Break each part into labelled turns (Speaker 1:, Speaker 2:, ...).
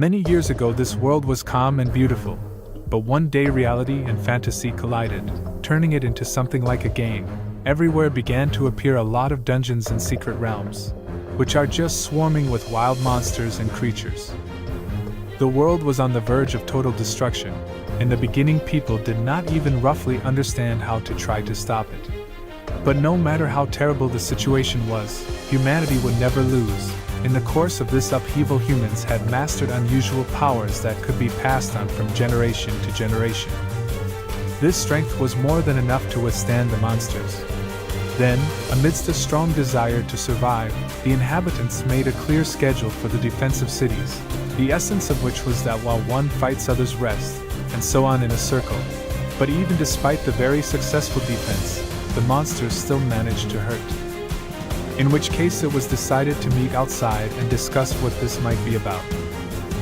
Speaker 1: Many years ago this world was calm and beautiful, but one day reality and fantasy collided, turning it into something like a game. Everywhere began to appear a lot of dungeons and secret realms, which are just swarming with wild monsters and creatures. The world was on the verge of total destruction. In the beginning, people did not even roughly understand how to try to stop it. But no matter how terrible the situation was, humanity would never lose. In the course of this upheaval, humans had mastered unusual powers that could be passed on from generation to generation. This strength was more than enough to withstand the monsters. Then, amidst a strong desire to survive, the inhabitants made a clear schedule for the defense of cities, the essence of which was that while one fights, others rest, and so on in a circle. But even despite the very successful defense, the monsters still managed to hurt. In which case it was decided to meet outside and discuss what this might be about.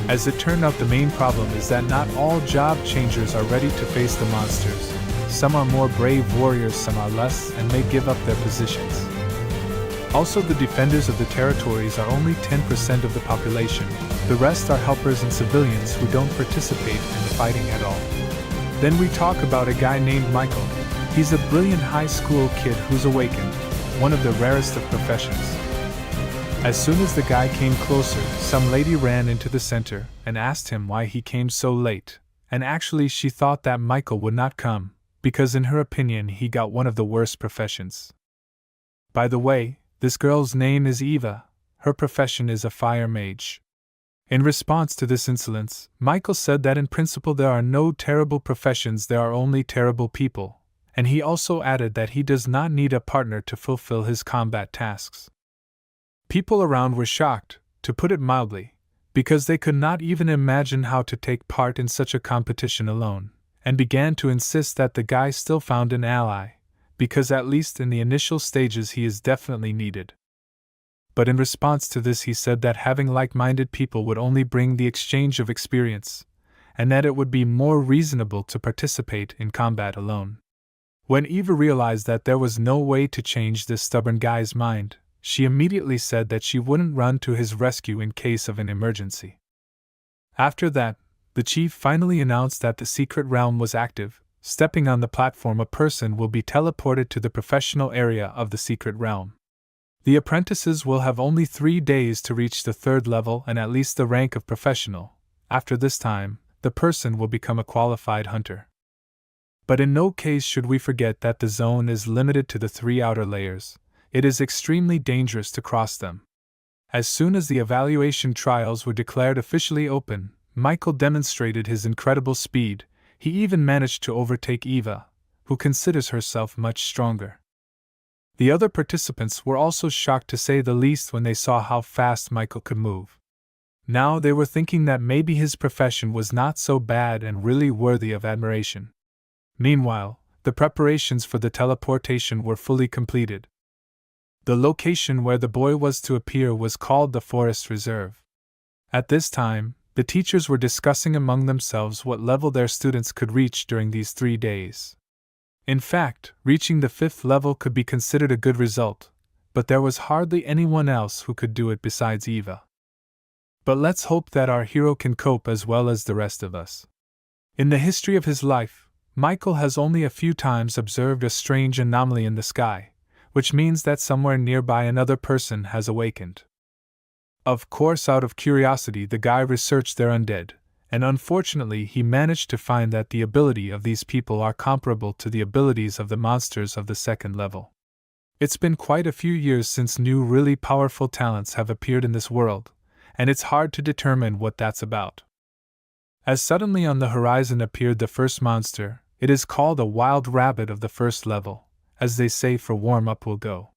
Speaker 1: As it turned out, the main problem is that not all job changers are ready to face the monsters. Some are more brave warriors, some are less, and may give up their positions. Also, the defenders of the territories are only 10% of the population. The rest are helpers and civilians who don't participate in the fighting at all. Then we talk about a guy named Michael. He's a brilliant high school kid who's awakened, one of the rarest of professions. As soon as the guy came closer, some lady ran into the center and asked him why he came so late, and actually she thought that Michael would not come, because in her opinion he got one of the worst professions. By the way, this girl's name is Eva, her profession is a fire mage. In response to this insolence, Michael said that in principle there are no terrible professions, there are only terrible people. And he also added that he does not need a partner to fulfill his combat tasks. People around were shocked, to put it mildly, because they could not even imagine how to take part in such a competition alone, and began to insist that the guy still found an ally, because at least in the initial stages he is definitely needed. But in response to this he said that having like-minded people would only bring the exchange of experience, and that it would be more reasonable to participate in combat alone. When Eva realized that there was no way to change this stubborn guy's mind, she immediately said that she wouldn't run to his rescue in case of an emergency. After that, the chief finally announced that the secret realm was active. Stepping on the platform, a person will be teleported to the professional area of the secret realm. The apprentices will have only 3 days to reach the 3rd level and at least the rank of professional. After this time, the person will become a qualified hunter. But in no case should we forget that the zone is limited to the 3 outer layers. It is extremely dangerous to cross them. As soon as the evaluation trials were declared officially open, Michael demonstrated his incredible speed. He even managed to overtake Eva, who considers herself much stronger. The other participants were also shocked to say the least when they saw how fast Michael could move. Now they were thinking that maybe his profession was not so bad and really worthy of admiration. Meanwhile, the preparations for the teleportation were fully completed. The location where the boy was to appear was called the Forest Reserve. At this time, the teachers were discussing among themselves what level their students could reach during these 3 days. In fact, reaching the 5th level could be considered a good result, but there was hardly anyone else who could do it besides Eva. But let's hope that our hero can cope as well as the rest of us. In the history of his life, Michael has only a few times observed a strange anomaly in the sky, which means that somewhere nearby another person has awakened. Of course, out of curiosity, the guy researched their undead, and unfortunately he managed to find that the ability of these people are comparable to the abilities of the monsters of the 2nd level. It's been quite a few years since new really powerful talents have appeared in this world, and it's hard to determine what that's about. As suddenly on the horizon appeared the first monster. It is called a wild rabbit of the 1st level, as they say for warm-up will go.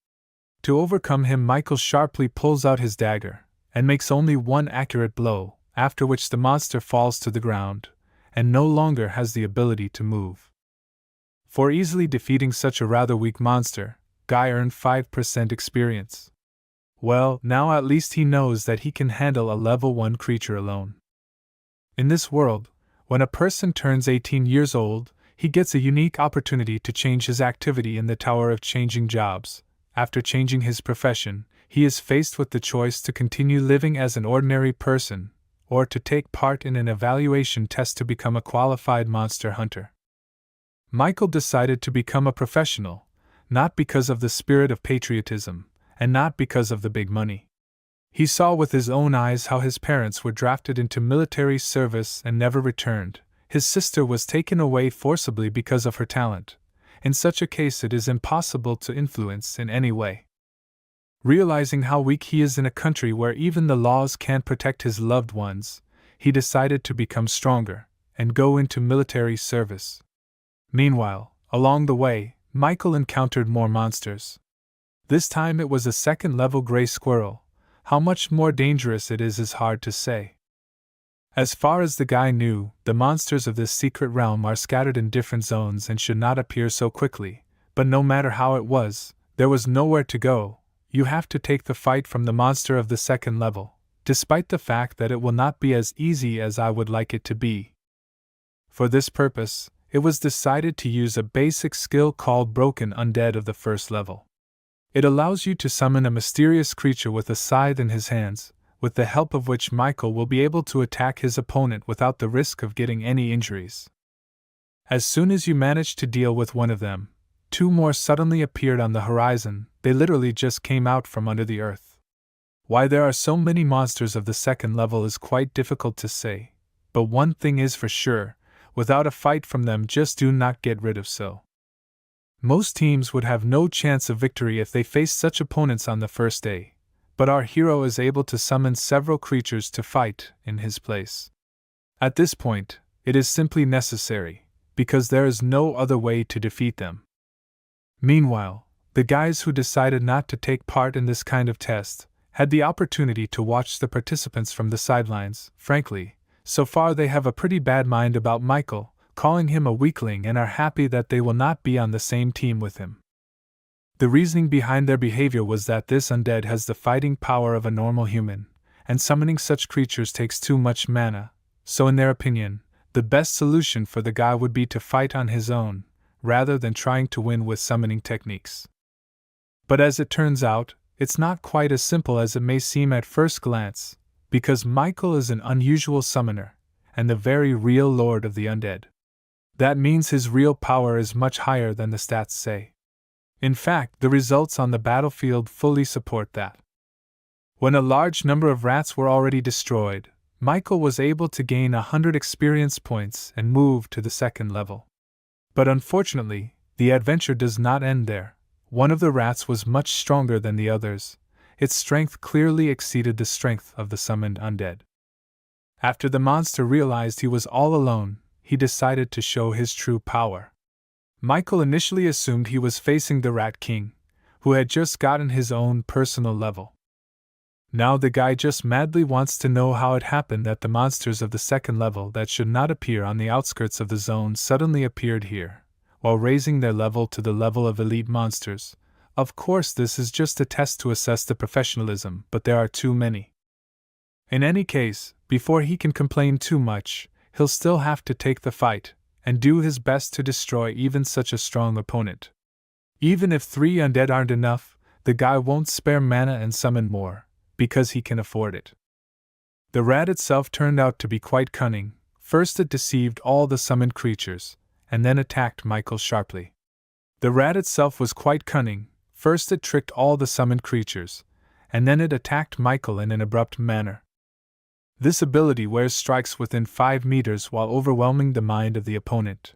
Speaker 1: To overcome him, Michael sharply pulls out his dagger, and makes only one accurate blow, after which the monster falls to the ground, and no longer has the ability to move. For easily defeating such a rather weak monster, Guy earned 5% experience. Well, now at least he knows that he can handle a level 1 creature alone. In this world, when a person turns 18 years old, he gets a unique opportunity to change his activity in the Tower of Changing Jobs. After changing his profession, he is faced with the choice to continue living as an ordinary person, or to take part in an evaluation test to become a qualified monster hunter. Michael decided to become a professional, not because of the spirit of patriotism, and not because of the big money. He saw with his own eyes how his parents were drafted into military service and never returned. His sister was taken away forcibly because of her talent. In such a case, it is impossible to influence in any way. Realizing how weak he is in a country where even the laws can't protect his loved ones, he decided to become stronger and go into military service. Meanwhile, along the way, Michael encountered more monsters. This time it was a second-level gray squirrel. How much more dangerous it is hard to say. As far as the guy knew, the monsters of this secret realm are scattered in different zones and should not appear so quickly, but no matter how it was, there was nowhere to go. You have to take the fight from the monster of the second level, despite the fact that it will not be as easy as I would like it to be. For this purpose, it was decided to use a basic skill called Broken Undead of the first level. It allows you to summon a mysterious creature with a scythe in his hands, with the help of which Michael will be able to attack his opponent without the risk of getting any injuries. As soon as you manage to deal with one of them, two more suddenly appeared on the horizon. They literally just came out from under the earth. Why there are so many monsters of the second level is quite difficult to say, but one thing is for sure, without a fight from them, just do not get rid of so. Most teams would have no chance of victory if they faced such opponents on the first day, but our hero is able to summon several creatures to fight in his place. At this point, it is simply necessary, because there is no other way to defeat them. Meanwhile, the guys who decided not to take part in this kind of test had the opportunity to watch the participants from the sidelines. Frankly, so far they have a pretty bad mind about Michael, calling him a weakling, and are happy that they will not be on the same team with him. The reasoning behind their behavior was that this undead has the fighting power of a normal human, and summoning such creatures takes too much mana, so in their opinion, the best solution for the guy would be to fight on his own, rather than trying to win with summoning techniques. But as it turns out, it's not quite as simple as it may seem at first glance, because Michael is an unusual summoner, and the very real lord of the undead. That means his real power is much higher than the stats say. In fact, the results on the battlefield fully support that. When a large number of rats were already destroyed, Michael was able to gain 100 experience points and move to the second level. But unfortunately, the adventure does not end there. One of the rats was much stronger than the others. Its strength clearly exceeded the strength of the summoned undead. After the monster realized he was all alone, he decided to show his true power. Michael initially assumed he was facing the Rat King, who had just gotten his own personal level. Now the guy just madly wants to know how it happened that the monsters of the second level that should not appear on the outskirts of the zone suddenly appeared here, while raising their level to the level of elite monsters. Of course, this is just a test to assess the professionalism, but there are too many. In any case, before he can complain too much, he'll still have to take the fight, and do his best to destroy even such a strong opponent. Even if 3 undead aren't enough, the guy won't spare mana and summon more, because he can afford it. The rat itself turned out to be quite cunning. First it deceived all the summoned creatures, and then attacked Michael sharply. The rat itself was quite cunning. First it tricked all the summoned creatures, and then it attacked Michael in an abrupt manner. This ability wears strikes within 5 meters while overwhelming the mind of the opponent.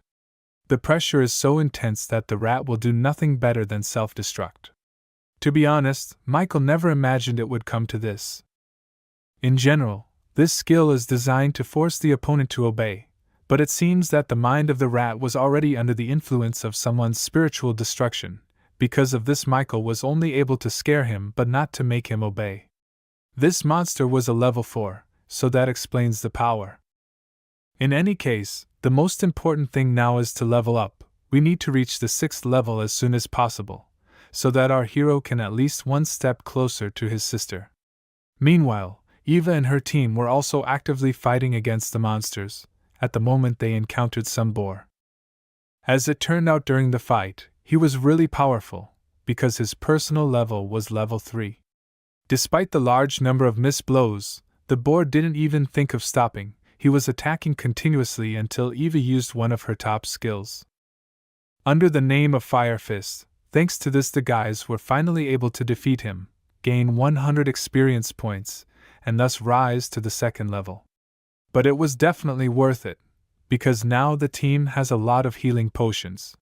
Speaker 1: The pressure is so intense that the rat will do nothing better than self-destruct. To be honest, Michael never imagined it would come to this. In general, this skill is designed to force the opponent to obey, but it seems that the mind of the rat was already under the influence of someone's spiritual destruction. Because of this, Michael was only able to scare him but not to make him obey. This monster was a level 4. So that explains the power. In any case, the most important thing now is to level up. We need to reach the 6th level as soon as possible, so that our hero can at least one step closer to his sister. Meanwhile, Eva and her team were also actively fighting against the monsters. At the moment they encountered some boar. As it turned out during the fight, he was really powerful, because his personal level was level 3. Despite the large number of missed blows, The boar didn't even think of stopping, he was attacking continuously until Eva used one of her top skills. Under the name of Fire Fist, thanks to this the guys were finally able to defeat him, gain 100 experience points, and thus rise to the second level. But it was definitely worth it, because now the team has a lot of healing potions.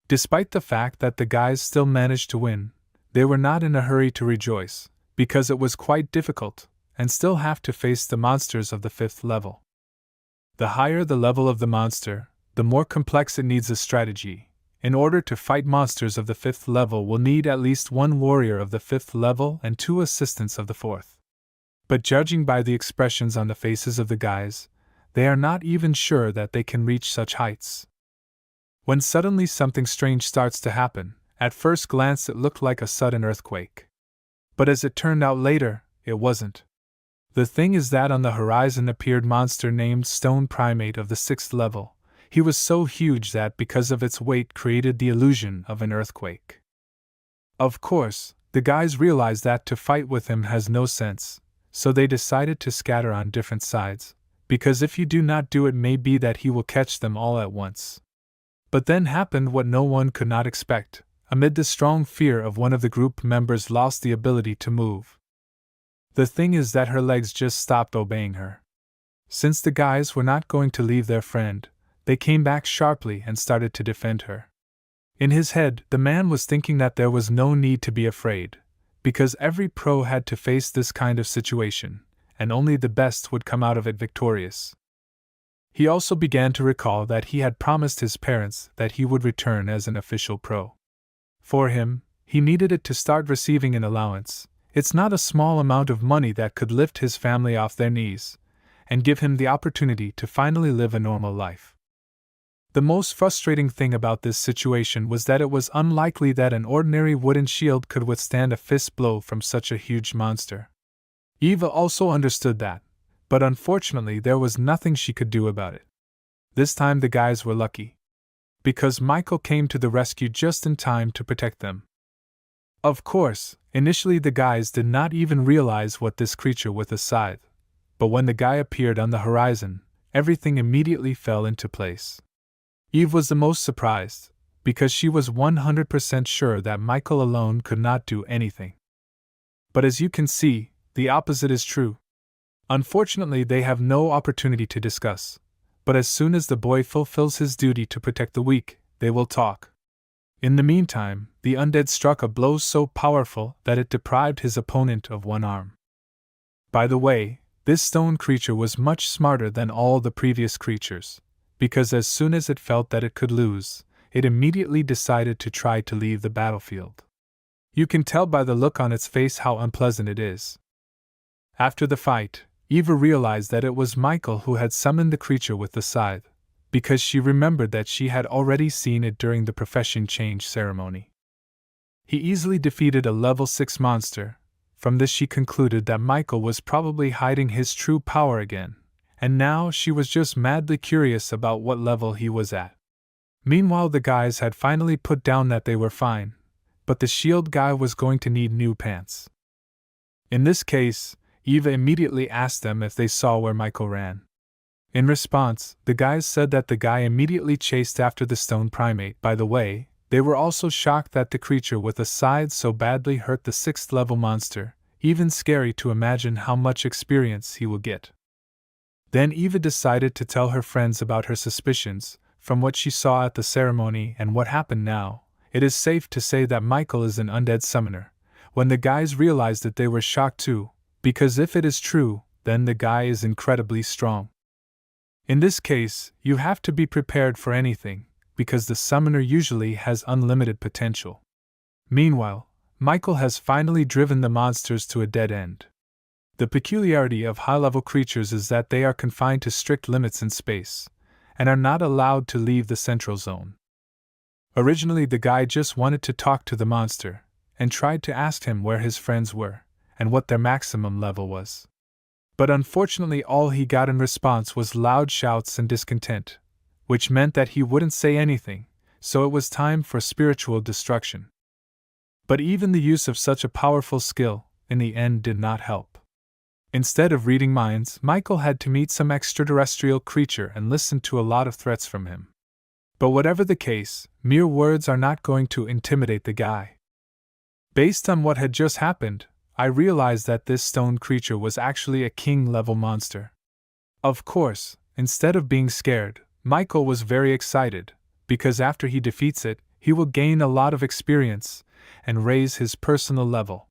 Speaker 1: Despite the fact that the guys still managed to win, they were not in a hurry to rejoice, because it was quite difficult, and still have to face the monsters of the 5th level. The higher the level of the monster, the more complex it needs a strategy. In order to fight monsters of the 5th level will need at least 1 warrior of the 5th level and 2 assistants of the 4th. But judging by the expressions on the faces of the guys, they are not even sure that they can reach such heights. When suddenly something strange starts to happen, at first glance it looked like a sudden earthquake. But as it turned out later, it wasn't. The thing is that on the horizon appeared monster named Stone Primate of the 6th level. He was so huge that because of its weight created the illusion of an earthquake. Of course, the guys realized that to fight with him has no sense, so they decided to scatter on different sides, because if you do not do it may be that he will catch them all at once. But then happened what no one could not expect. Amid the strong fear of one of the group members lost the ability to move. The thing is that her legs just stopped obeying her. Since the guys were not going to leave their friend, they came back sharply and started to defend her. In his head, the man was thinking that there was no need to be afraid, because every pro had to face this kind of situation, and only the best would come out of it victorious. He also began to recall that he had promised his parents that he would return as an official pro. For him, he needed it to start receiving an allowance. It's not a small amount of money that could lift his family off their knees, and give him the opportunity to finally live a normal life. The most frustrating thing about this situation was that it was unlikely that an ordinary wooden shield could withstand a fist blow from such a huge monster. Eva also understood that, but unfortunately there was nothing she could do about it. This time the guys were lucky, because Michael came to the rescue just in time to protect them. Of course, initially the guys did not even realize what this creature with a scythe, but when the guy appeared on the horizon, everything immediately fell into place. Eve was the most surprised, because she was 100% sure that Michael alone could not do anything. But as you can see, the opposite is true. Unfortunately, they have no opportunity to discuss, but as soon as the boy fulfills his duty to protect the weak, they will talk. In the meantime, the undead struck a blow so powerful that it deprived his opponent of 1 arm. By the way, this stone creature was much smarter than all the previous creatures, because as soon as it felt that it could lose, it immediately decided to try to leave the battlefield. You can tell by the look on its face how unpleasant it is. After the fight, Eva realized that it was Michael who had summoned the creature with the scythe, because she remembered that she had already seen it during the profession change ceremony. He easily defeated a level 6 monster. From this she concluded that Michael was probably hiding his true power again, and now she was just madly curious about what level he was at. Meanwhile the guys had finally put down that they were fine, but the shield guy was going to need new pants. In this case, Eva immediately asked them if they saw where Michael ran. In response, the guys said that the guy immediately chased after the stone primate. By the way, they were also shocked that the creature with a scythe so badly hurt the 6th level monster, even scary to imagine how much experience he will get. Then Eva decided to tell her friends about her suspicions. From what she saw at the ceremony and what happened now, it is safe to say that Michael is an undead summoner. When the guys realized it, they were shocked too, because if it is true, then the guy is incredibly strong. In this case, you have to be prepared for anything, because the summoner usually has unlimited potential. Meanwhile, Michael has finally driven the monsters to a dead end. The peculiarity of high-level creatures is that they are confined to strict limits in space, and are not allowed to leave the central zone. Originally the guy just wanted to talk to the monster, and tried to ask him where his friends were, and what their maximum level was. But unfortunately all he got in response was loud shouts and discontent, which meant that he wouldn't say anything, so it was time for spiritual destruction. But even the use of such a powerful skill, in the end, did not help. Instead of reading minds, Michael had to meet some extraterrestrial creature and listen to a lot of threats from him. But whatever the case, mere words are not going to intimidate the guy. Based on what had just happened, I realized that this stone creature was actually a king-level monster. Of course, instead of being scared, Michael was very excited, because after he defeats it, he will gain a lot of experience and raise his personal level.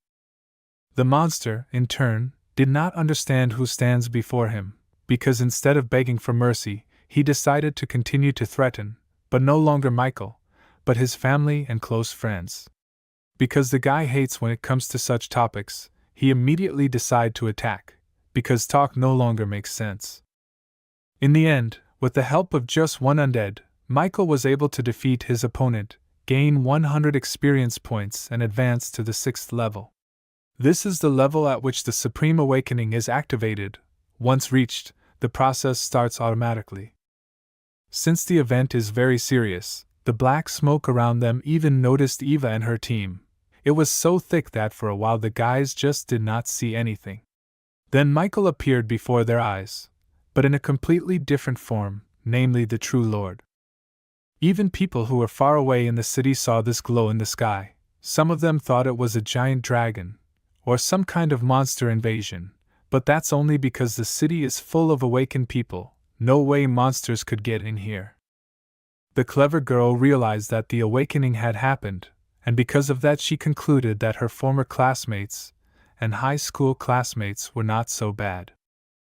Speaker 1: The monster, in turn, did not understand who stands before him, because instead of begging for mercy, he decided to continue to threaten, but no longer Michael, but his family and close friends. Because the guy hates when it comes to such topics, he immediately decided to attack, because talk no longer makes sense. In the end, with the help of just one undead, Michael was able to defeat his opponent, gain 100 experience points and advance to the 6th level. This is the level at which the Supreme Awakening is activated. Once reached, the process starts automatically. Since the event is very serious, the black smoke around them even noticed Eva and her team. It was so thick that for a while the guys just did not see anything. Then Michael appeared before their eyes, but in a completely different form, namely the true Lord. Even people who were far away in the city saw this glow in the sky. Some of them thought it was a giant dragon, or some kind of monster invasion, but that's only because the city is full of awakened people. No way monsters could get in here. The clever girl realized that the awakening had happened, and because of that she concluded that her former classmates and high school classmates were not so bad.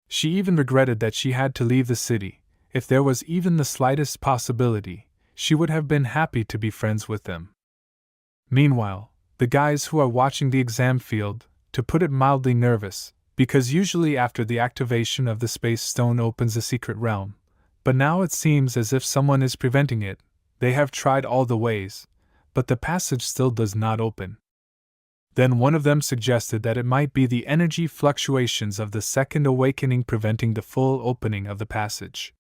Speaker 1: She even regretted that she had to leave the city. If there was even the slightest possibility, she would have been happy to be friends with them. Meanwhile, the guys who are watching the exam field, to put it mildly, nervous, because usually after the activation of the space stone opens a secret realm, but now it seems as if someone is preventing it. They have tried all the ways, but the passage still does not open. Then one of them suggested that it might be the energy fluctuations of the second awakening preventing the full opening of the passage.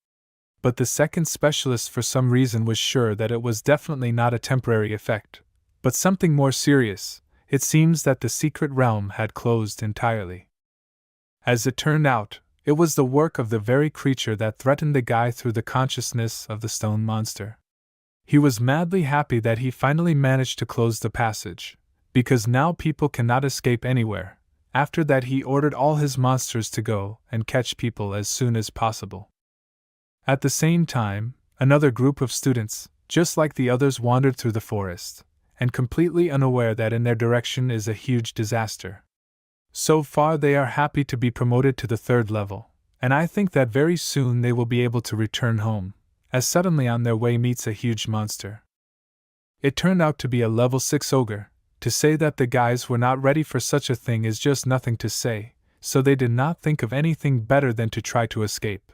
Speaker 1: But the second specialist for some reason was sure that it was definitely not a temporary effect, but something more serious. It seems that the secret realm had closed entirely. As it turned out, it was the work of the very creature that threatened the guy through the consciousness of the stone monster. He was madly happy that he finally managed to close the passage, because now people cannot escape anywhere. After that he ordered all his monsters to go and catch people as soon as possible. At the same time, another group of students, just like the others, wandered through the forest, and completely unaware that in their direction is a huge disaster. So far they are happy to be promoted to the 3rd level, and I think that very soon they will be able to return home, as suddenly on their way meets a huge monster. It turned out to be a level 6 ogre. To say that the guys were not ready for such a thing is just nothing to say, so they did not think of anything better than to try to escape.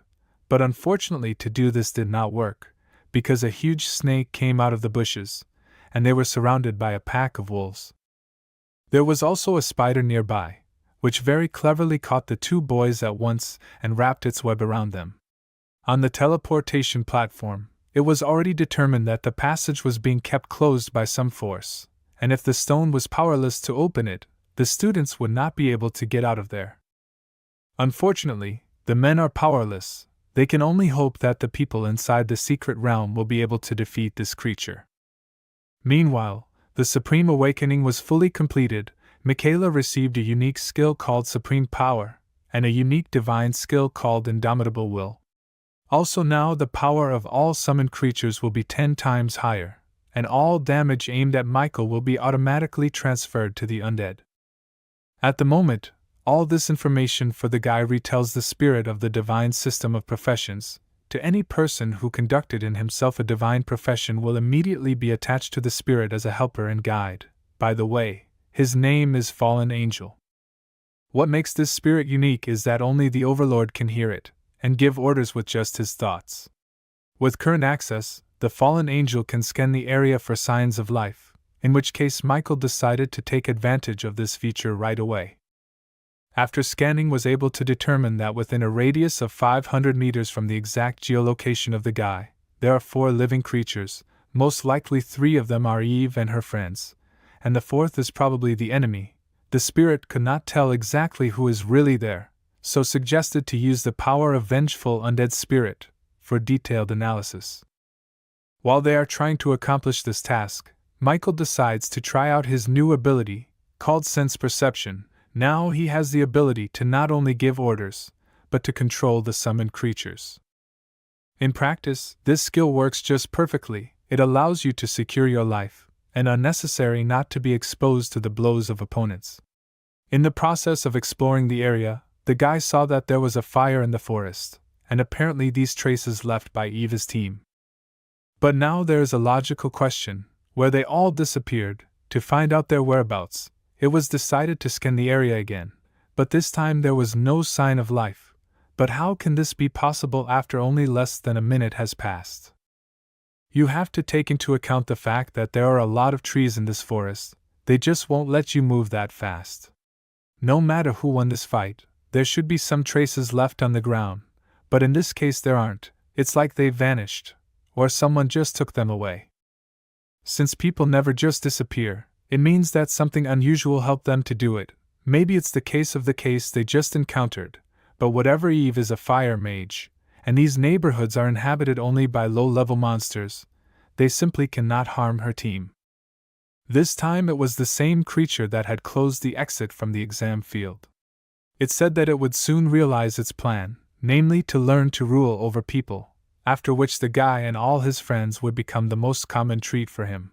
Speaker 1: But unfortunately to do this did not work, because a huge snake came out of the bushes, and they were surrounded by a pack of wolves. There was also a spider nearby, which very cleverly caught the 2 boys at once and wrapped its web around them. On the teleportation platform, it was already determined that the passage was being kept closed by some force, and if the stone was powerless to open it, the students would not be able to get out of there. Unfortunately, the men are powerless. They can only hope that the people inside the secret realm will be able to defeat this creature. Meanwhile, the Supreme Awakening was fully completed. Michaela received a unique skill called Supreme Power, and a unique divine skill called Indomitable Will. Also now the power of all summoned creatures will be 10 times higher, and all damage aimed at Michael will be automatically transferred to the undead. At the moment, all this information for the guy retells the spirit of the divine system of professions. To any person who conducted in himself a divine profession will immediately be attached to the spirit as a helper and guide. By the way, his name is Fallen Angel. What makes this spirit unique is that only the Overlord can hear it, and give orders with just his thoughts. With current access, the Fallen Angel can scan the area for signs of life, in which case Michael decided to take advantage of this feature right away. After scanning, was able to determine that within a radius of 500 meters from the exact geolocation of the guy, there are 4 living creatures. Most likely 3 of them are Eve and her friends, and the 4th is probably the enemy. The spirit could not tell exactly who is really there, so suggested to use the power of vengeful undead spirit for detailed analysis. While they are trying to accomplish this task, Michael decides to try out his new ability, called sense perception. Now he has the ability to not only give orders, but to control the summoned creatures. In practice, this skill works just perfectly. It allows you to secure your life, and unnecessary not to be exposed to the blows of opponents. In the process of exploring the area, the guy saw that there was a fire in the forest, and apparently these traces left by Eva's team. But now there is a logical question: where they all disappeared. To find out their whereabouts, it was decided to scan the area again, but this time there was no sign of life. But how can this be possible after only less than a minute has passed? You have to take into account the fact that there are a lot of trees in this forest. They just won't let you move that fast. No matter who won this fight, there should be some traces left on the ground, but in this case there aren't. It's like they vanished, or someone just took them away. Since people never just disappear, it means that something unusual helped them to do it. Maybe it's the case they just encountered, but whatever, Eve is a fire mage, and these neighborhoods are inhabited only by low-level monsters. They simply cannot harm her team. This time it was the same creature that had closed the exit from the exam field. It said that it would soon realize its plan, namely to learn to rule over people, after which the guy and all his friends would become the most common treat for him.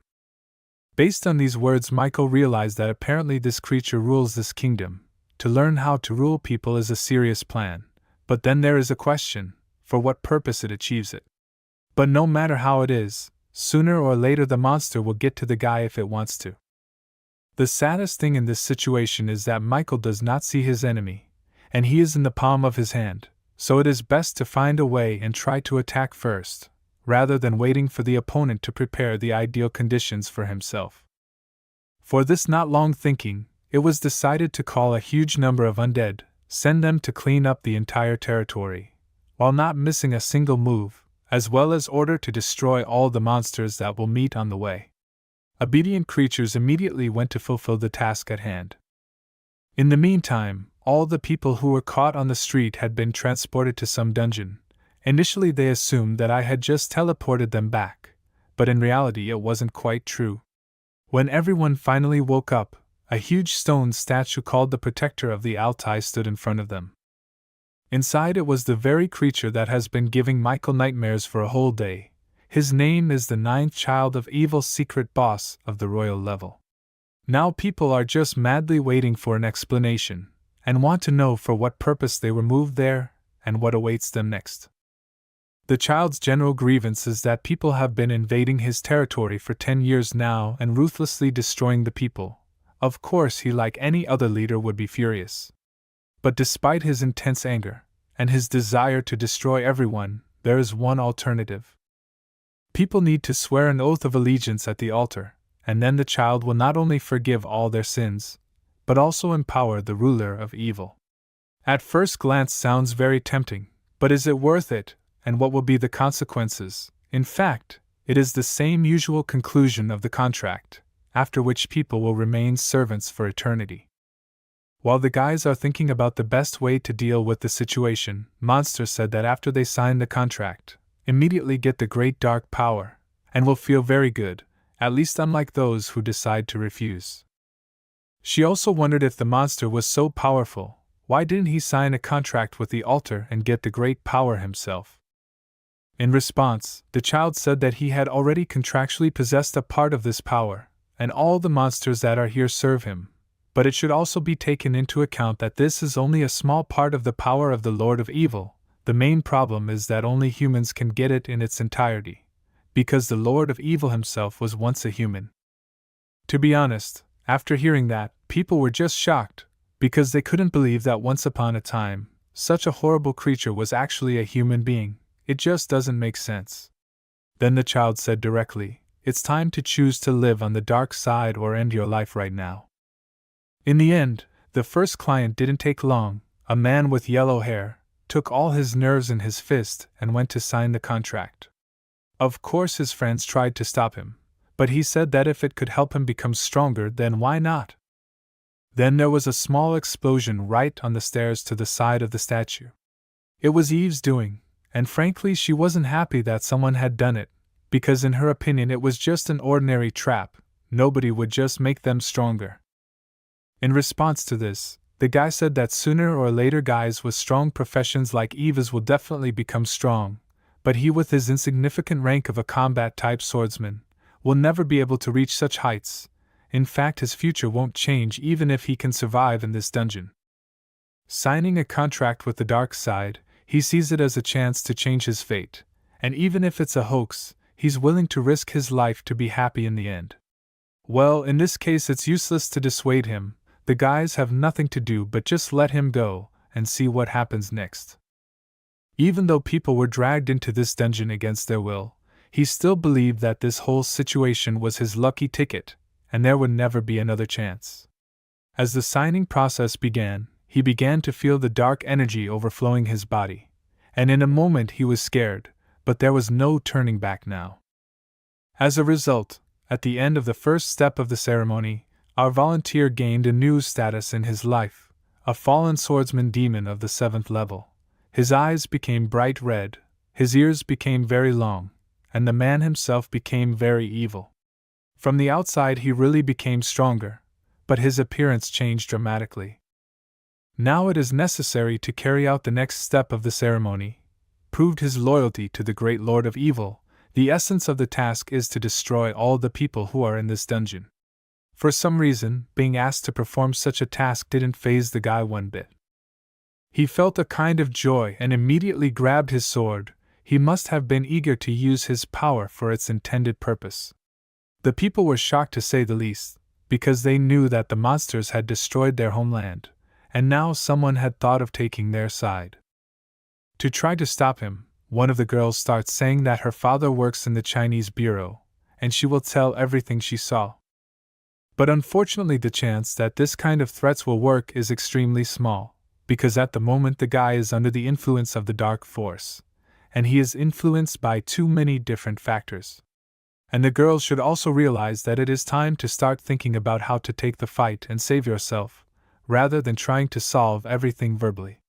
Speaker 1: Based on these words, Michael realized that apparently this creature rules this kingdom. To learn how to rule people is a serious plan, but then there is a question: for what purpose it achieves it. But no matter how it is, sooner or later the monster will get to the guy if it wants to. The saddest thing in this situation is that Michael does not see his enemy, and he is in the palm of his hand, so it is best to find a way and try to attack first, rather than waiting for the opponent to prepare the ideal conditions for himself. For this not long thinking, it was decided to call a huge number of undead, send them to clean up the entire territory, while not missing a single move, as well as order to destroy all the monsters that will meet on the way. Obedient creatures immediately went to fulfill the task at hand. In the meantime, all the people who were caught on the street had been transported to some dungeon. Initially they assumed that I had just teleported them back, but in reality it wasn't quite true. When everyone finally woke up, a huge stone statue called the Protector of the Altai stood in front of them. Inside it was the very creature that has been giving Michael nightmares for a whole day. His name is the 9th child of Evil's secret boss of the royal level. Now people are just madly waiting for an explanation, and want to know for what purpose they were moved there, and what awaits them next. The child's general grievance is that people have been invading his territory for 10 years now and ruthlessly destroying the people. Of course he, like any other leader, would be furious. But despite his intense anger, and his desire to destroy everyone, there is one alternative. People need to swear an oath of allegiance at the altar, and then the child will not only forgive all their sins, but also empower the ruler of evil. At first glance sounds very tempting, but is it worth it, and what will be the consequences? In fact, it is the same usual conclusion of the contract, after which people will remain servants for eternity. While the guys are thinking about the best way to deal with the situation, Monster said that after they sign the contract, immediately get the great dark power, and will feel very good, at least unlike those who decide to refuse. She also wondered if the monster was so powerful, why didn't he sign a contract with the altar and get the great power himself? In response, the child said that he had already contractually possessed a part of this power, and all the monsters that are here serve him, but it should also be taken into account that this is only a small part of the power of the Lord of Evil. The main problem is that only humans can get it in its entirety, because the Lord of Evil himself was once a human. To be honest, after hearing that, people were just shocked, because they couldn't believe that once upon a time, such a horrible creature was actually a human being. It just doesn't make sense. Then the child said directly, "It's time to choose to live on the dark side or end your life right now." In the end, the first client didn't take long. A man with yellow hair took all his nerves in his fist and went to sign the contract. Of course his friends tried to stop him, but he said that if it could help him become stronger, then why not? Then there was a small explosion right on the stairs to the side of the statue. It was Eve's doing, and frankly she wasn't happy that someone had done it, because in her opinion it was just an ordinary trap, nobody would just make them stronger. In response to this, the guy said that sooner or later guys with strong professions like Eva's will definitely become strong, but he with his insignificant rank of a combat-type swordsman will never be able to reach such heights. In fact, his future won't change even if he can survive in this dungeon. Signing a contract with the dark side, he sees it as a chance to change his fate, and even if it's a hoax, he's willing to risk his life to be happy in the end. Well, in this case it's useless to dissuade him. The guys have nothing to do but just let him go and see what happens next. Even though people were dragged into this dungeon against their will, he still believed that this whole situation was his lucky ticket, and there would never be another chance. As the signing process began, he began to feel the dark energy overflowing his body, and in a moment he was scared, but there was no turning back now. As a result, at the end of the first step of the ceremony, our volunteer gained a new status in his life, a fallen swordsman demon of the 7th level. His eyes became bright red, his ears became very long, and the man himself became very evil. From the outside he really became stronger, but his appearance changed dramatically. Now it is necessary to carry out the next step of the ceremony. Proved his loyalty to the great Lord of Evil, the essence of the task is to destroy all the people who are in this dungeon. For some reason, being asked to perform such a task didn't faze the guy one bit. He felt a kind of joy and immediately grabbed his sword. He must have been eager to use his power for its intended purpose. The people were shocked to say the least, because they knew that the monsters had destroyed their homeland, and now someone had thought of taking their side. To try to stop him, one of the girls starts saying that her father works in the Chinese bureau, and she will tell everything she saw. But unfortunately the chance that this kind of threats will work is extremely small, because at the moment the guy is under the influence of the dark force, and he is influenced by too many different factors. And the girl should also realize that it is time to start thinking about how to take the fight and save yourself, rather than trying to solve everything verbally.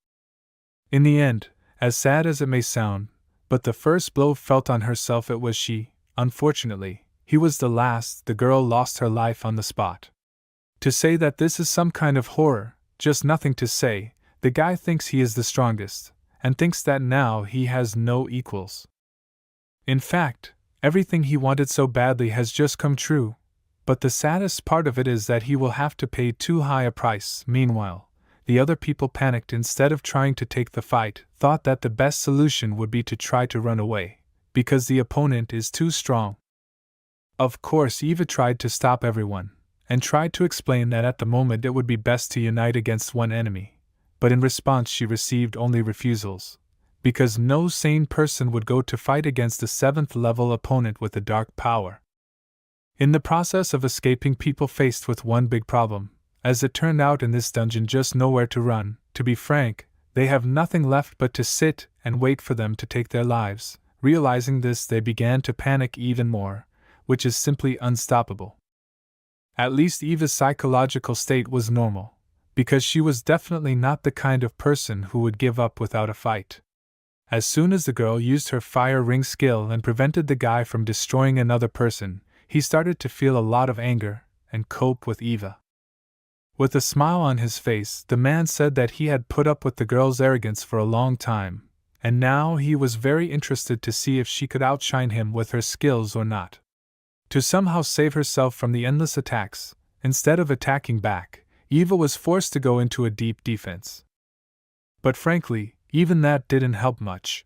Speaker 1: In the end, as sad as it may sound, but the first blow felt on herself it was she. Unfortunately, he was the last. The girl lost her life on the spot. To say that this is some kind of horror, just nothing to say. The guy thinks he is the strongest, and thinks that now he has no equals. In fact, everything he wanted so badly has just come true, but the saddest part of it is that he will have to pay too high a price. Meanwhile, the other people panicked. Instead of trying to take the fight, thought that the best solution would be to try to run away, because the opponent is too strong. Of course, Eva tried to stop everyone, and tried to explain that at the moment it would be best to unite against one enemy, but in response she received only refusals, because no sane person would go to fight against a 7th level opponent with a dark power. In the process of escaping, people faced with one big problem. As it turned out, in this dungeon just nowhere to run. To be frank, they have nothing left but to sit and wait for them to take their lives. Realizing this, they began to panic even more, which is simply unstoppable. At least Eva's psychological state was normal, because she was definitely not the kind of person who would give up without a fight. As soon as the girl used her fire ring skill and prevented the guy from destroying another person, he started to feel a lot of anger and cope with Eva. With a smile on his face, the man said that he had put up with the girl's arrogance for a long time, and now he was very interested to see if she could outshine him with her skills or not. To somehow save herself from the endless attacks, instead of attacking back, Eva was forced to go into a deep defense. But frankly, even that didn't help much.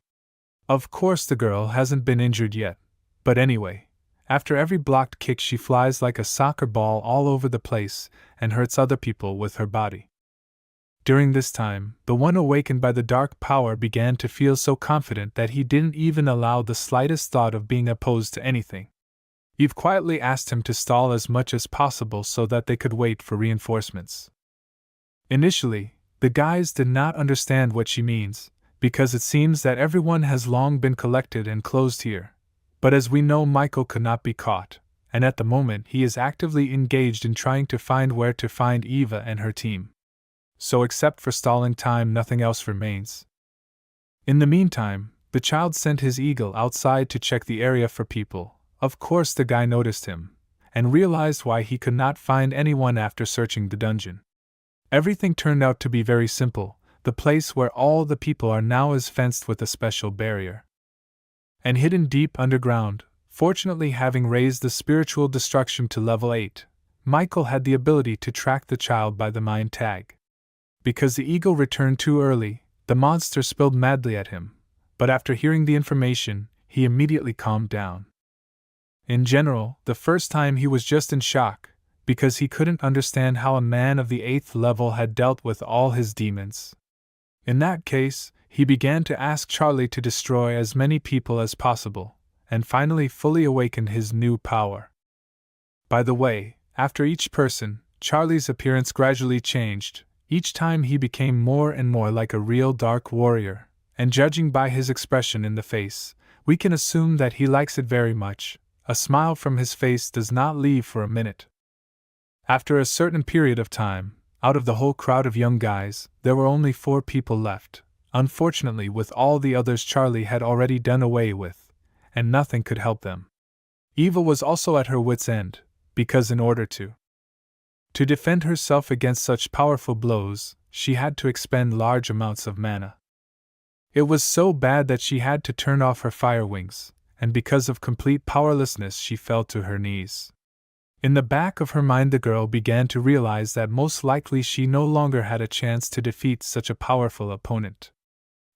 Speaker 1: Of course the girl hasn't been injured yet, but anyway, after every blocked kick she flies like a soccer ball all over the place and hurts other people with her body. During this time, the one awakened by the dark power began to feel so confident that he didn't even allow the slightest thought of being opposed to anything. Eve quietly asked him to stall as much as possible so that they could wait for reinforcements. Initially, the guys did not understand what she means, because it seems that everyone has long been collected and closed here. But as we know, Michael could not be caught, and at the moment he is actively engaged in trying to find where to find Eva and her team. So except for stalling time, nothing else remains. In the meantime, the child sent his eagle outside to check the area for people. Of course the guy noticed him, and realized why he could not find anyone after searching the dungeon. Everything turned out to be very simple. The place where all the people are now is fenced with a special barrier. And hidden deep underground, fortunately having raised the spiritual destruction to level 8, Michael had the ability to track the child by the mind tag. Because the eagle returned too early, the monster spilled madly at him, but after hearing the information, he immediately calmed down. In general, the first time he was just in shock, because he couldn't understand how a man of the 8th level had dealt with all his demons. In that case, he began to ask Charlie to destroy as many people as possible, and finally fully awakened his new power. By the way, after each person, Charlie's appearance gradually changed. Each time he became more and more like a real dark warrior, and judging by his expression in the face, we can assume that he likes it very much. A smile from his face does not leave for a minute. After a certain period of time, out of the whole crowd of young guys, there were only 4 people left. Unfortunately, with all the others Charlie had already done away with, and nothing could help them. Eva was also at her wits' end, because in order to defend herself against such powerful blows, she had to expend large amounts of mana. It was so bad that she had to turn off her fire wings, and because of complete powerlessness she fell to her knees. In the back of her mind the girl began to realize that most likely she no longer had a chance to defeat such a powerful opponent.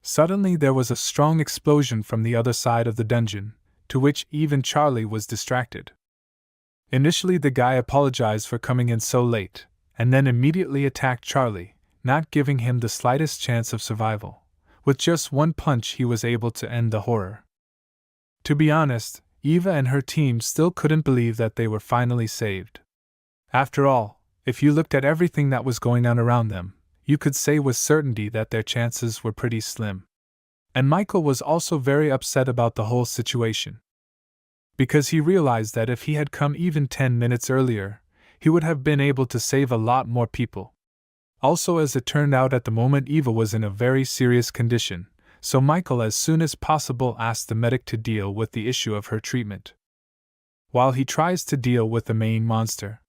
Speaker 1: Suddenly there was a strong explosion from the other side of the dungeon, to which even Charlie was distracted. Initially the guy apologized for coming in so late, and then immediately attacked Charlie, not giving him the slightest chance of survival. With just one punch he was able to end the horror. To be honest, Eva and her team still couldn't believe that they were finally saved. After all, if you looked at everything that was going on around them, you could say with certainty that their chances were pretty slim. And Michael was also very upset about the whole situation, because he realized that if he had come even 10 minutes earlier, he would have been able to save a lot more people. Also, as it turned out at the moment, Eva was in a very serious condition, so Michael as soon as possible asked the medic to deal with the issue of her treatment, while he tries to deal with the main monster.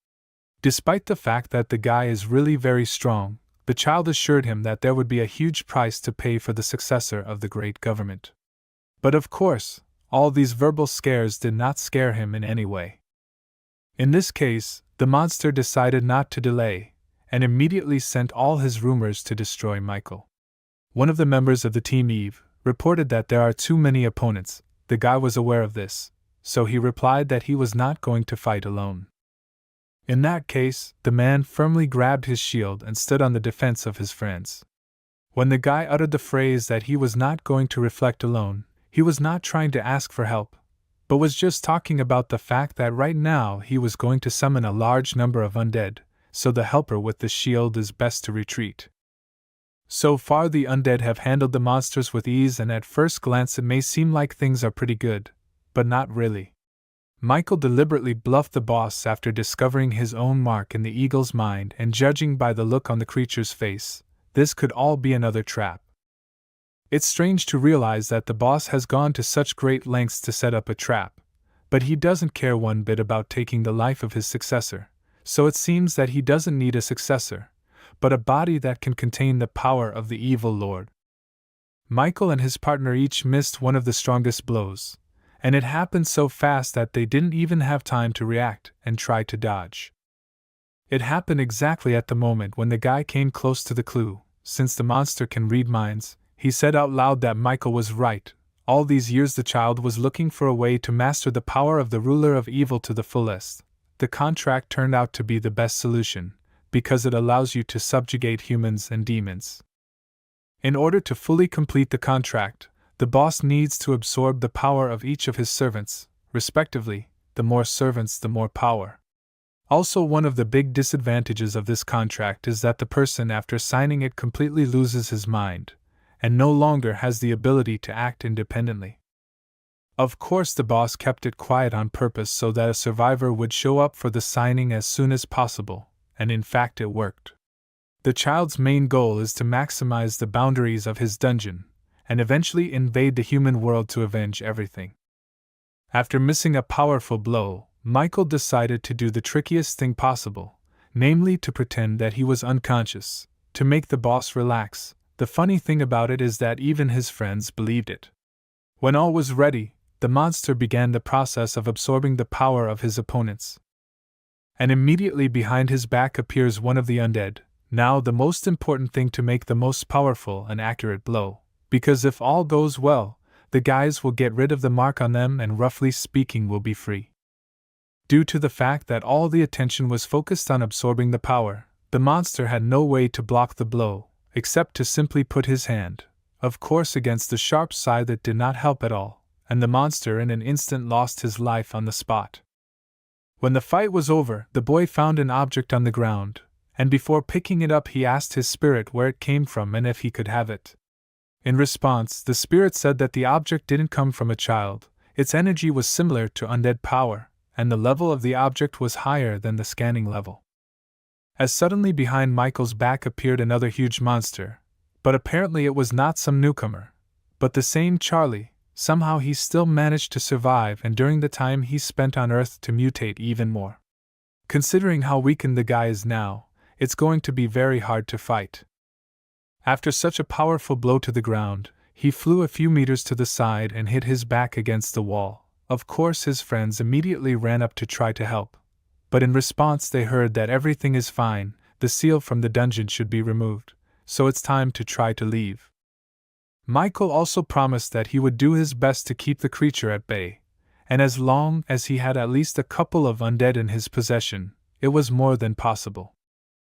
Speaker 1: Despite the fact that the guy is really very strong, the child assured him that there would be a huge price to pay for the successor of the great government. But of course, all these verbal scares did not scare him in any way. In this case, the monster decided not to delay, and immediately sent all his rumors to destroy Michael. One of the members of the team, Eve, reported that there are too many opponents. The guy was aware of this, so he replied that he was not going to fight alone. In that case, the man firmly grabbed his shield and stood on the defense of his friends. When the guy uttered the phrase that he was not going to reflect alone, he was not trying to ask for help, but was just talking about the fact that right now he was going to summon a large number of undead, so the helper with the shield is best to retreat. So far the undead have handled the monsters with ease, and at first glance it may seem like things are pretty good, but not really. Michael deliberately bluffed the boss after discovering his own mark in the eagle's mind, and judging by the look on the creature's face, this could all be another trap. It's strange to realize that the boss has gone to such great lengths to set up a trap, but he doesn't care one bit about taking the life of his successor, so it seems that he doesn't need a successor, but a body that can contain the power of the evil lord. Michael and his partner each missed one of the strongest blows, and it happened so fast that they didn't even have time to react and try to dodge. It happened exactly at the moment when the guy came close to the clue. Since the monster can read minds, he said out loud that Michael was right. All these years the child was looking for a way to master the power of the ruler of evil to the fullest. The contract turned out to be the best solution, because it allows you to subjugate humans and demons. In order to fully complete the contract, the boss needs to absorb the power of each of his servants, respectively. The more servants, the more power. Also, one of the big disadvantages of this contract is that the person after signing it completely loses his mind, and no longer has the ability to act independently. Of course, the boss kept it quiet on purpose so that a survivor would show up for the signing as soon as possible, and in fact it worked. The child's main goal is to maximize the boundaries of his dungeon, and eventually invade the human world to avenge everything. After missing a powerful blow, Michael decided to do the trickiest thing possible, namely to pretend that he was unconscious, to make the boss relax. The funny thing about it is that even his friends believed it. When all was ready, the monster began the process of absorbing the power of his opponents. And immediately behind his back appears one of the undead, now the most important thing to make the most powerful and accurate blow, because if all goes well, the guys will get rid of the mark on them and roughly speaking will be free. Due to the fact that all the attention was focused on absorbing the power, the monster had no way to block the blow, except to simply put his hand, of course against the sharp side. That did not help at all, and the monster in an instant lost his life on the spot. When the fight was over, the boy found an object on the ground, and before picking it up he asked his spirit where it came from and if he could have it. In response, the spirit said that the object didn't come from a child, its energy was similar to undead power, and the level of the object was higher than the scanning level. As suddenly behind Michael's back appeared another huge monster, but apparently it was not some newcomer, but the same Charlie. Somehow he still managed to survive, and during the time he spent on Earth to mutate even more. Considering how weakened the guy is now, it's going to be very hard to fight. After such a powerful blow to the ground, he flew a few meters to the side and hit his back against the wall. Of course, his friends immediately ran up to try to help, but in response they heard that everything is fine, the seal from the dungeon should be removed, so it's time to try to leave. Michael also promised that he would do his best to keep the creature at bay, and as long as he had at least a couple of undead in his possession, it was more than possible.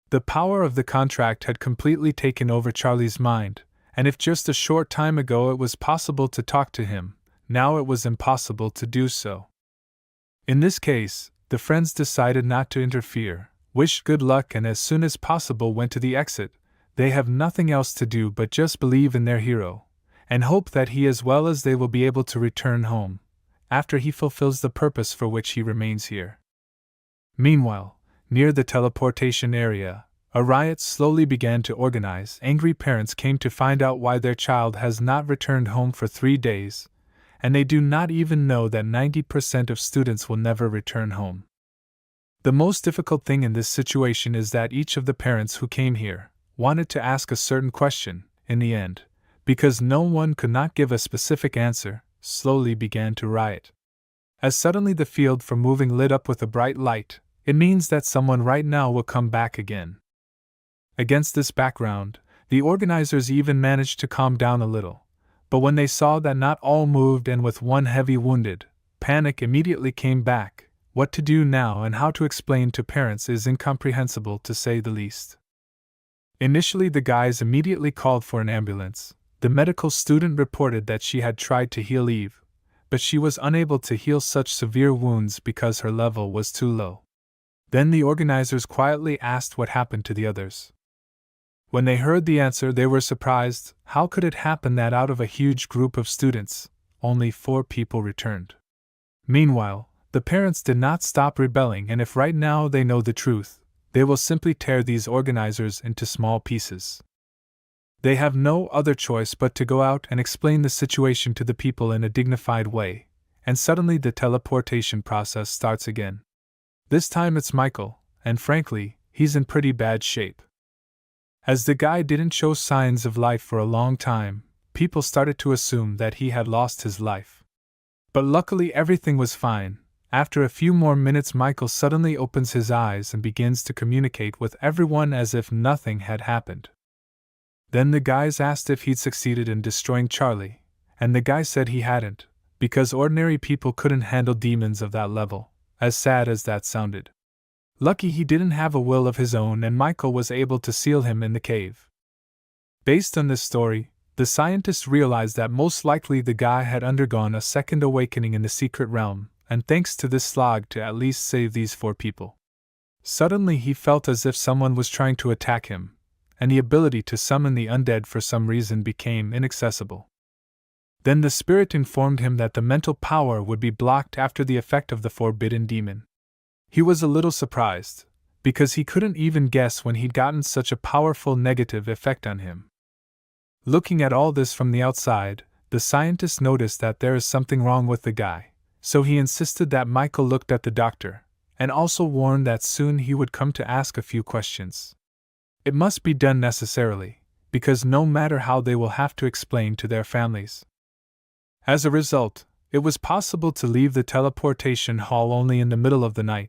Speaker 1: The power of the contract had completely taken over Charlie's mind, and if just a short time ago it was possible to talk to him, now it was impossible to do so. In this case, the friends decided not to interfere, wished good luck, and as soon as possible went to the exit. They have nothing else to do but just believe in their hero, and hope that he as well as they will be able to return home, after he fulfills the purpose for which he remains here. Meanwhile, near the teleportation area, a riot slowly began to organize. Angry parents came to find out why their child has not returned home for 3 days, and they do not even know that 90% of students will never return home. The most difficult thing in this situation is that each of the parents who came here wanted to ask a certain question. In the end, because no one could not give a specific answer, slowly began to riot. As suddenly the field from moving lit up with a bright light, it means that someone right now will come back again. Against this background, the organizers even managed to calm down a little, but when they saw that not all moved and with one heavy wounded, panic immediately came back. What to do now and how to explain to parents is incomprehensible to say the least. Initially, the guys immediately called for an ambulance. The medical student reported that she had tried to heal Eve, but she was unable to heal such severe wounds because her level was too low. Then the organizers quietly asked what happened to the others. When they heard the answer, they were surprised. How could it happen that out of a huge group of students, only 4 people returned? Meanwhile, the parents did not stop rebelling, and if right now they know the truth, they will simply tear these organizers into small pieces. They have no other choice but to go out and explain the situation to the people in a dignified way, and suddenly the teleportation process starts again. This time it's Michael, and frankly, he's in pretty bad shape. As the guy didn't show signs of life for a long time, people started to assume that he had lost his life. But luckily everything was fine. After a few more minutes, Michael suddenly opens his eyes and begins to communicate with everyone as if nothing had happened. Then the guys asked if he'd succeeded in destroying Charlie, and the guy said he hadn't, because ordinary people couldn't handle demons of that level, as sad as that sounded. Lucky he didn't have a will of his own, and Michael was able to seal him in the cave. Based on this story, the scientists realized that most likely the guy had undergone a second awakening in the secret realm, and thanks to this slog to at least save these 4 people. Suddenly he felt as if someone was trying to attack him, and the ability to summon the undead for some reason became inaccessible. Then the spirit informed him that the mental power would be blocked after the effect of the forbidden demon. He was a little surprised, because he couldn't even guess when he'd gotten such a powerful negative effect on him. Looking at all this from the outside, the scientist noticed that there is something wrong with the guy, so he insisted that Michael looked at the doctor, and also warned that soon he would come to ask a few questions. It must be done necessarily, because no matter how they will have to explain to their families. As a result, it was possible to leave the teleportation hall only in the middle of the night,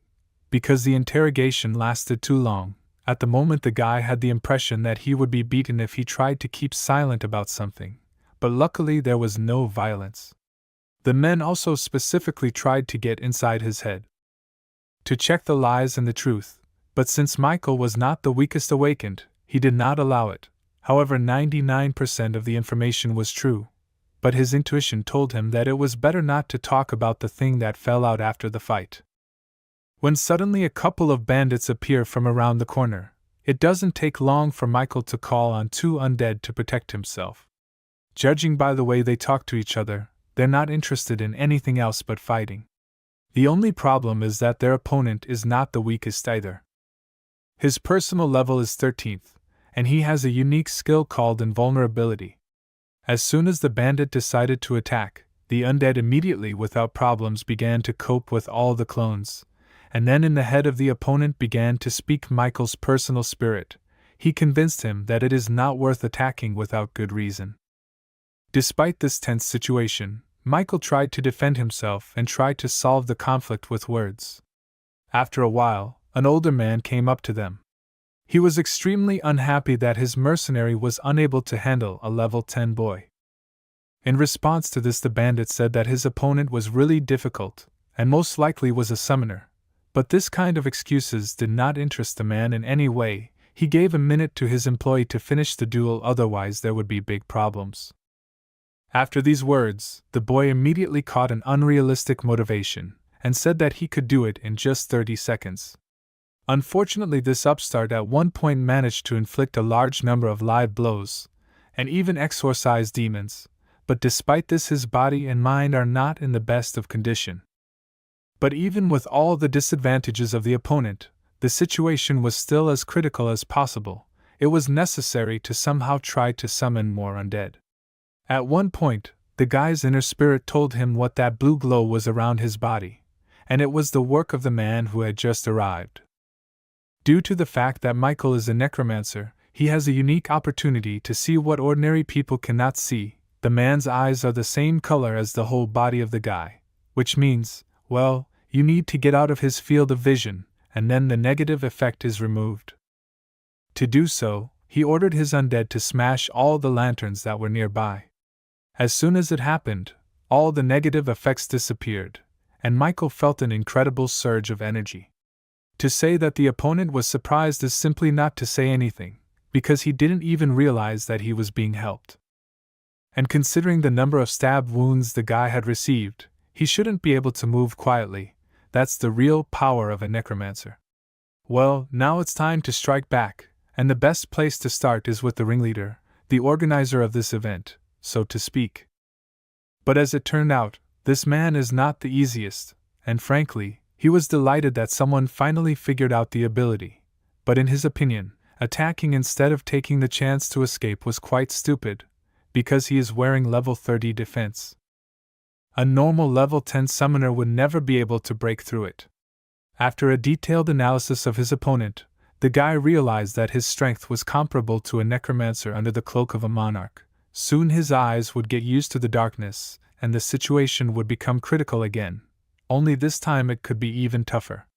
Speaker 1: because the interrogation lasted too long. At the moment the guy had the impression that he would be beaten if he tried to keep silent about something, but luckily there was no violence. The men also specifically tried to get inside his head to check the lies and the truth, but since Michael was not the weakest awakened, he did not allow it. However, 99% of the information was true, but his intuition told him that it was better not to talk about the thing that fell out after the fight. When suddenly a couple of bandits appear from around the corner, it doesn't take long for Michael to call on two undead to protect himself. Judging by the way they talk to each other, they're not interested in anything else but fighting. The only problem is that their opponent is not the weakest either. His personal level is 13th, and he has a unique skill called invulnerability. As soon as the bandit decided to attack, the undead immediately without problems began to cope with all the clones, and then in the head of the opponent began to speak Michael's personal spirit. He convinced him that it is not worth attacking without good reason. Despite this tense situation, Michael tried to defend himself and tried to solve the conflict with words. After a while, an older man came up to them. He was extremely unhappy that his mercenary was unable to handle a level 10 boy. In response to this, the bandit said that his opponent was really difficult, and most likely was a summoner. But this kind of excuses did not interest the man in any way. He gave a minute to his employee to finish the duel, otherwise there would be big problems. After these words, the boy immediately caught an unrealistic motivation, and said that he could do it in just 30 seconds. Unfortunately, this upstart at one point managed to inflict a large number of live blows, and even exorcise demons, but despite this his body and mind are not in the best of condition. But even with all the disadvantages of the opponent, the situation was still as critical as possible. It was necessary to somehow try to summon more undead. At one point, the guy's inner spirit told him what that blue glow was around his body, and it was the work of the man who had just arrived. Due to the fact that Michael is a necromancer, he has a unique opportunity to see what ordinary people cannot see. The man's eyes are the same color as the whole body of the guy, which means, well, you need to get out of his field of vision, and then the negative effect is removed. To do so, he ordered his undead to smash all the lanterns that were nearby. As soon as it happened, all the negative effects disappeared, and Michael felt an incredible surge of energy. To say that the opponent was surprised is simply not to say anything, because he didn't even realize that he was being helped. And considering the number of stab wounds the guy had received, he shouldn't be able to move quietly. That's the real power of a necromancer. Well, now it's time to strike back, and the best place to start is with the ringleader, the organizer of this event, so to speak. But as it turned out, this man is not the easiest, and frankly, he was delighted that someone finally figured out the ability. But in his opinion, attacking instead of taking the chance to escape was quite stupid, because he is wearing level 30 defense. A normal level 10 summoner would never be able to break through it. After a detailed analysis of his opponent, the guy realized that his strength was comparable to a necromancer under the cloak of a monarch. Soon his eyes would get used to the darkness, and the situation would become critical again. Only this time it could be even tougher.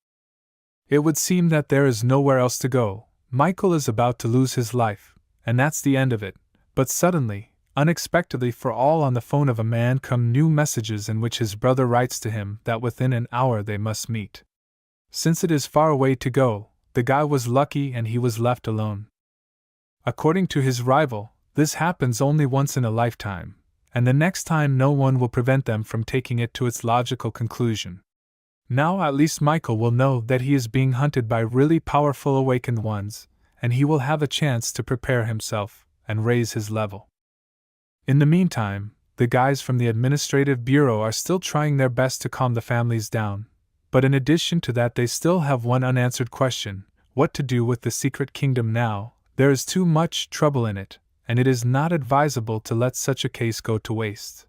Speaker 1: It would seem that there is nowhere else to go. Michael is about to lose his life, and that's the end of it. But suddenly, unexpectedly for all on the phone of a man come new messages in which his brother writes to him that within an hour they must meet. Since it is far away to go, the guy was lucky and he was left alone. According to his rival, this happens only once in a lifetime, and the next time no one will prevent them from taking it to its logical conclusion. Now at least Michael will know that he is being hunted by really powerful awakened ones, and he will have a chance to prepare himself and raise his level. In the meantime, the guys from the administrative bureau are still trying their best to calm the families down, but in addition to that they still have one unanswered question: what to do with the secret kingdom now? There is too much trouble in it, and it is not advisable to let such a case go to waste.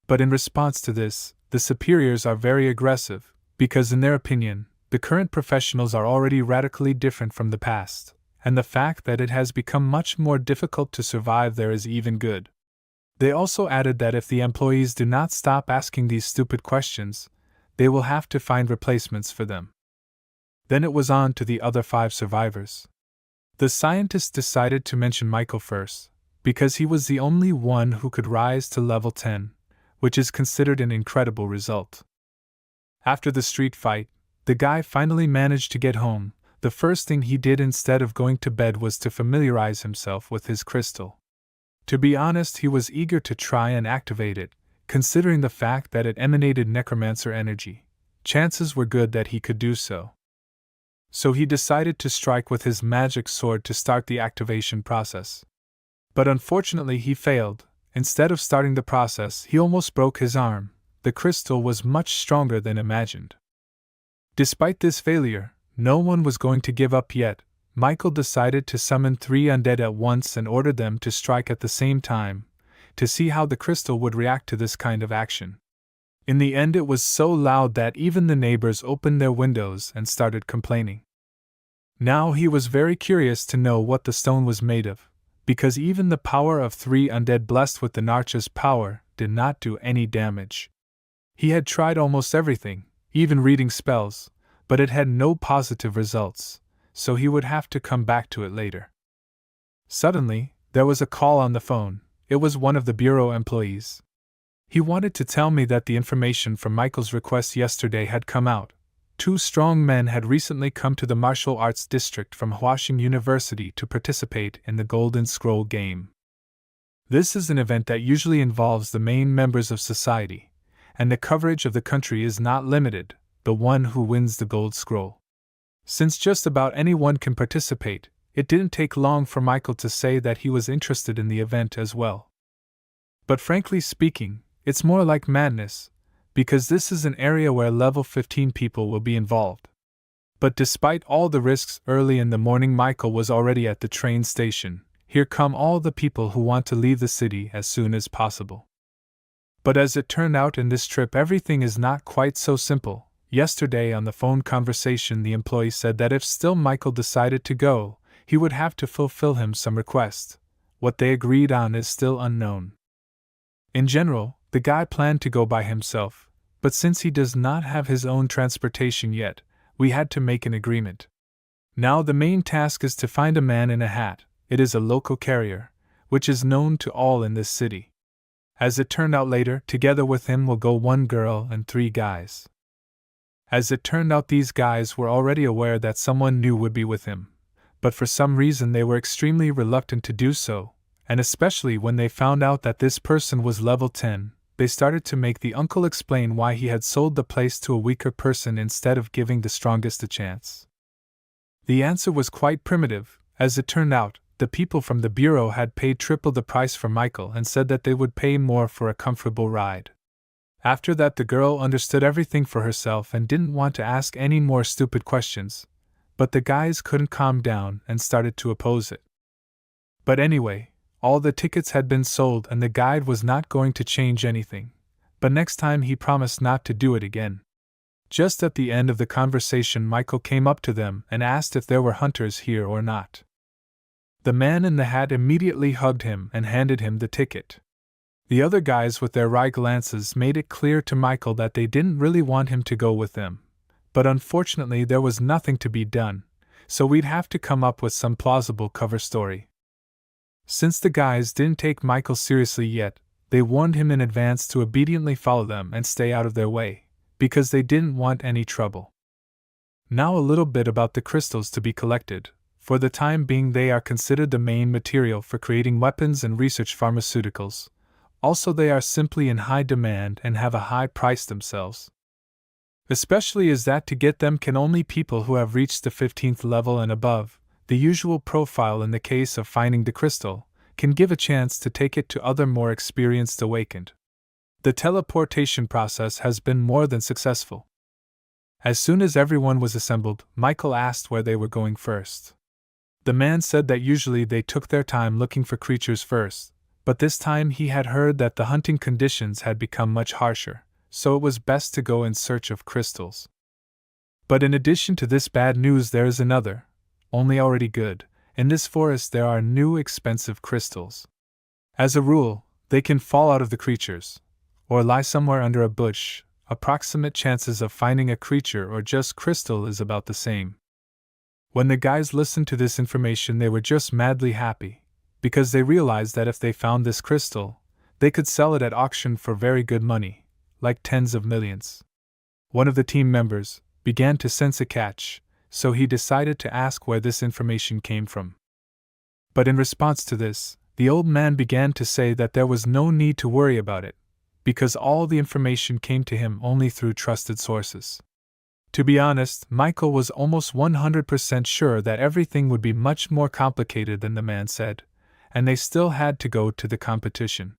Speaker 1: But in response to this, the superiors are very aggressive, because in their opinion, the current professionals are already radically different from the past, and the fact that it has become much more difficult to survive there is even good. They also added that if the employees do not stop asking these stupid questions, they will have to find replacements for them. Then it was on to the other 5 survivors. The scientists decided to mention Michael first, because he was the only one who could rise to level 10, which is considered an incredible result. After the street fight, the guy finally managed to get home. The first thing he did instead of going to bed was to familiarize himself with his crystal. To be honest, he was eager to try and activate it, considering the fact that it emanated necromancer energy. Chances were good that he could do so. So he decided to strike with his magic sword to start the activation process. But unfortunately he failed. Instead of starting the process, he almost broke his arm. The crystal was much stronger than imagined. Despite this failure, no one was going to give up yet. Michael decided to summon 3 undead at once and ordered them to strike at the same time, to see how the crystal would react to this kind of action. In the end, it was so loud that even the neighbors opened their windows and started complaining. Now he was very curious to know what the stone was made of, because even the power of 3 undead blessed with the Narcha's power did not do any damage. He had tried almost everything, even reading spells, but it had no positive results, so he would have to come back to it later. Suddenly, there was a call on the phone. It was one of the bureau employees. He wanted to tell me that the information from Michael's request yesterday had come out. 2 strong men had recently come to the martial arts district from Hwashing University to participate in the Golden Scroll game. This is an event that usually involves the main members of society, and the coverage of the country is not limited, the one who wins the Gold Scroll. Since just about anyone can participate, it didn't take long for Michael to say that he was interested in the event as well. But frankly speaking, it's more like madness, because this is an area where level 15 people will be involved. But despite all the risks, early in the morning Michael was already at the train station. Here come all the people who want to leave the city as soon as possible. But as it turned out in this trip, everything is not quite so simple. Yesterday on the phone conversation, the employee said that if still Michael decided to go, he would have to fulfill him some request. What they agreed on is still unknown. In general, the guy planned to go by himself, but since he does not have his own transportation yet, we had to make an agreement. Now the main task is to find a man in a hat. It is a local carrier, which is known to all in this city. As it turned out later, together with him will go 1 girl and 3 guys. As it turned out, these guys were already aware that someone new would be with him, but for some reason they were extremely reluctant to do so, and especially when they found out that this person was level 10, they started to make the uncle explain why he had sold the place to a weaker person instead of giving the strongest a chance. The answer was quite primitive. As it turned out, the people from the bureau had paid triple the price for Michael and said that they would pay more for a comfortable ride. After that, the girl understood everything for herself and didn't want to ask any more stupid questions, but the guys couldn't calm down and started to oppose it. But anyway, all the tickets had been sold and the guide was not going to change anything, but next time he promised not to do it again. Just at the end of the conversation, Michael came up to them and asked if there were hunters here or not. The man in the hat immediately hugged him and handed him the ticket. The other guys with their wry glances made it clear to Michael that they didn't really want him to go with them, but unfortunately there was nothing to be done, so we'd have to come up with some plausible cover story. Since the guys didn't take Michael seriously yet, they warned him in advance to obediently follow them and stay out of their way, because they didn't want any trouble. Now a little bit about the crystals to be collected. For the time being, they are considered the main material for creating weapons and research pharmaceuticals. Also, they are simply in high demand and have a high price themselves. Especially as that to get them can only people who have reached the 15th level and above. The usual profile in the case of finding the crystal can give a chance to take it to other more experienced awakened. The teleportation process has been more than successful. As soon as everyone was assembled, Michael asked where they were going first. The man said that usually they took their time looking for creatures first, but this time he had heard that the hunting conditions had become much harsher, so it was best to go in search of crystals. But in addition to this bad news, there is another, only already good. In this forest there are new expensive crystals. As a rule, they can fall out of the creatures, or lie somewhere under a bush. Approximate chances of finding a creature or just crystal is about the same. When the guys listened to this information, they were just madly happy, because they realized that if they found this crystal, they could sell it at auction for very good money, like tens of millions. One of the team members began to sense a catch, so he decided to ask where this information came from. But in response to this, the old man began to say that there was no need to worry about it, because all the information came to him only through trusted sources. To be honest, Michael was almost 100% sure that everything would be much more complicated than the man said, and they still had to go to the competition.